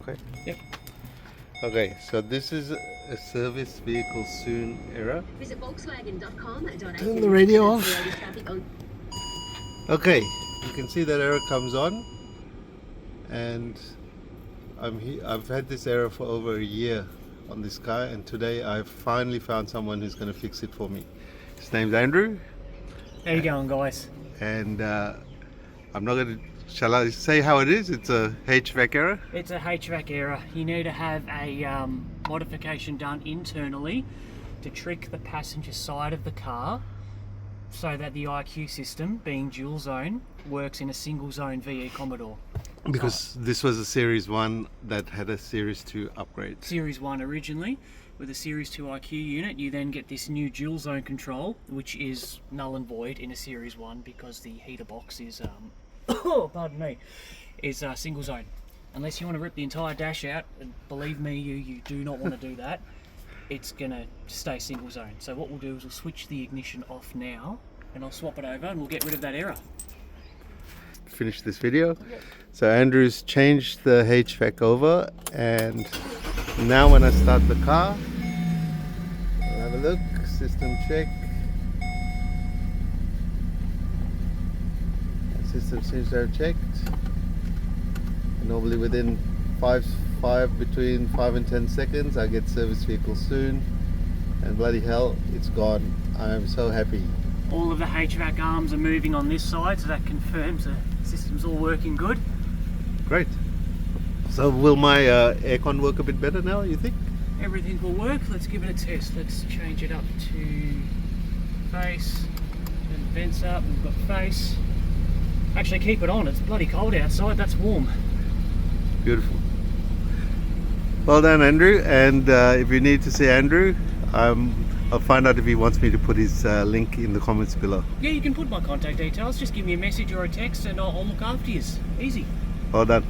Okay. Yep. Okay, so this is a service vehicle soon error. Visit Volkswagen.com.au. Turn the radio off. Okay, you can see that error comes on, and I've had this error for over a year on this car, and today I've finally found someone who's going to fix it for me. His name's Andrew, How you going, guys? and I'm not going to. Shall I say how it is? It's a HVAC error. It's a HVAC error. You need to have a modification done internally to trick the passenger side of the car so that the IQ system, being dual zone, works in a single zone VE Commodore. Because this was a Series 1 that had a Series 2 upgrade. Series 1 originally. With a Series 2 IQ unit, you then get this new dual zone control, which is null and void in a Series 1 because the heater box is, pardon me, is single zone. Unless you want to rip the entire dash out, and believe me, you do not want to do that, it's going to stay single zone. So what we'll do is we'll switch the ignition off now, and I'll swap it over and we'll get rid of that error. Finish this video. So Andrew's changed the HVAC over, and now when I start the car, I'll have a look, system check. System seems to have checked. Normally within between 5 and 10 seconds I get service vehicle soon, and bloody hell, it's gone. I am so happy. All of the HVAC arms are moving on this side, so that confirms the system's all working good. Great. So will my aircon work a bit better now, you think? Everything will work. Let's give it a test. Let's change it up to face, and the vents up. We've got face. Actually, keep it on. It's bloody cold outside. That's warm. Beautiful. Well done, Andrew. And if you need to see Andrew, I'll find out if he wants me to put his link in the comments below. Yeah, you can put my contact details. Just give me a message or a text and I'll look after you. Easy. Well done.